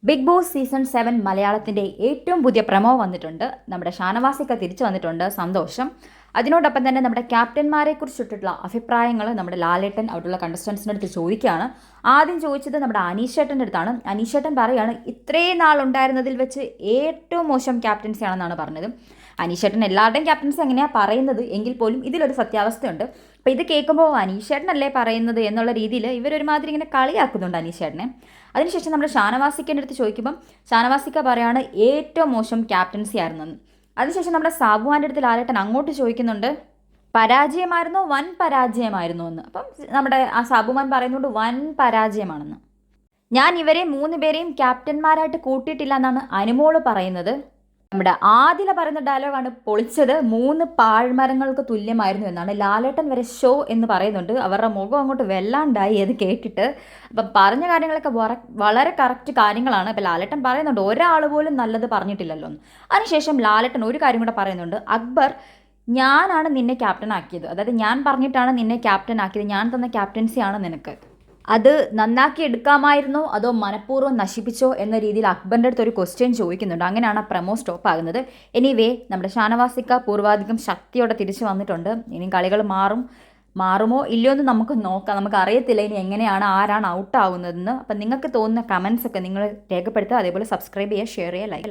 Big boss season 7 മലയാളത്തിൻ്റെ ഏറ്റവും പുതിയ പ്രമോ വന്നിട്ടുണ്ട്. നമ്മുടെ ഷാനവാസിക്ക തിരിച്ചു വന്നിട്ടുണ്ട്, സന്തോഷം. അതിനോടൊപ്പം തന്നെ നമ്മുടെ ക്യാപ്റ്റന്മാരെ കുറിച്ചിട്ടുള്ള അഭിപ്രായങ്ങൾ നമ്മുടെ ലാലേട്ടൻ അവിടെയുള്ള കണ്ടസ്റ്റൻസിൻ്റെ അടുത്ത് ചോദിക്കുകയാണ്. ആദ്യം ചോദിച്ചത് നമ്മുടെ അനീഷേട്ടൻ്റെ അടുത്താണ്. അനീഷേട്ടൻ പറയുകയാണ് ഇത്രയും നാളുണ്ടായിരുന്നതിൽ വെച്ച് ഏറ്റവും മോശം ക്യാപ്റ്റൻസി ആണെന്നാണ് പറഞ്ഞത്. അനീഷേട്ടൻ എല്ലാവരുടെയും ക്യാപ്റ്റൻസി എങ്ങനെയാണ് പറയുന്നത് എങ്കിൽ പോലും ഇതിലൊരു സത്യാവസ്ഥയുണ്ട്. അപ്പോൾ ഇത് കേൾക്കുമ്പോൾ അനീഷേട്ടനല്ലേ പറയുന്നത് എന്നുള്ള രീതിയിൽ ഇവരൊരുമാതിരി ഇങ്ങനെ കളിയാക്കുന്നുണ്ട് അനീഷേട്ടനെ. അതിനുശേഷം നമ്മുടെ ഷാനവാസിക്കൻ്റെ അടുത്ത് ചോദിക്കുമ്പം ഷാനവാസിക്ക പറയാണ് ഏറ്റവും മോശം ക്യാപ്റ്റൻസി ആയിരുന്നെന്ന്. അതിനുശേഷം നമ്മുടെ സാബുവാൻ്റെ അടുത്ത് ലാലേട്ടൻ അങ്ങോട്ട് ചോദിക്കുന്നുണ്ട് പരാജയമായിരുന്നോ വൻ പരാജയമായിരുന്നോ എന്ന്. അപ്പം നമ്മുടെ ആ സാബുമാൻ പറയുന്നുണ്ട് വൻ പരാജയമാണെന്ന്. ഞാൻ ഇവരെ 3 പേരെയും ക്യാപ്റ്റന്മാരായിട്ട് കൂട്ടിയിട്ടില്ല എന്നാണ് അനുമോള് പറയുന്നത്. നമ്മുടെ ആദില പറയുന്ന ഡയലോഗാണ് പൊളിച്ചത്. 3 പാഴ്മരങ്ങൾക്ക് തുല്യമായിരുന്നു എന്നാണ്. ലാലേട്ടൻ വരെ ഷോ എന്ന് പറയുന്നുണ്ട്. അവരുടെ മുഖം അങ്ങോട്ട് വെല്ലാണ്ടായി അത് കേട്ടിട്ട്. അപ്പം പറഞ്ഞ കാര്യങ്ങളൊക്കെ വളരെ കറക്റ്റ് കാര്യങ്ങളാണ്. അപ്പം ലാലേട്ടൻ പറയുന്നുണ്ട് ഒരാൾ പോലും നല്ലത് പറഞ്ഞിട്ടില്ലല്ലോ എന്ന്. അതിനുശേഷം ലാലേട്ടൻ ഒരു കാര്യം കൂടെ പറയുന്നുണ്ട്, അക്ബർ ഞാനാണ് നിന്നെ ക്യാപ്റ്റൻ ആക്കിയത്, അതായത് ഞാൻ പറഞ്ഞിട്ടാണ് നിന്നെ ക്യാപ്റ്റൻ ആക്കിയത്, ഞാൻ തന്ന ക്യാപ്റ്റൻസിയാണ് നിനക്ക്, അത് നന്നാക്കി എടുക്കാമായിരുന്നോ അതോ മനഃപൂർവ്വം നശിപ്പിച്ചോ എന്ന രീതിയിൽ അക്ബറിൻ്റെ അടുത്ത് ഒരു ക്വസ്റ്റ്യൻ ചോദിക്കുന്നുണ്ട്. അങ്ങനെയാണ് ആ പ്രമോ സ്റ്റോപ്പ് ആകുന്നത്. എനിവേ നമ്മുടെ ഷാനവാസിക്ക പൂർവാധികം ശക്തിയോടെ തിരിച്ചു വന്നിട്ടുണ്ട്. ഇനി കളികൾ മാറുമോ ഇല്ലയോ എന്ന് നമുക്ക് നോക്കാം. നമുക്ക് അറിയത്തില്ല ഇനി എങ്ങനെയാണ് ആരാണ് ഔട്ട് ആവുന്നതെന്ന്. അപ്പം നിങ്ങൾക്ക് തോന്നുന്ന കമൻസ് ഒക്കെ നിങ്ങൾ രേഖപ്പെടുത്തുക. അതേപോലെ സബ്സ്ക്രൈബ് ചെയ്യുക, ഷെയർ ചെയ്യുക, ലൈക്ക്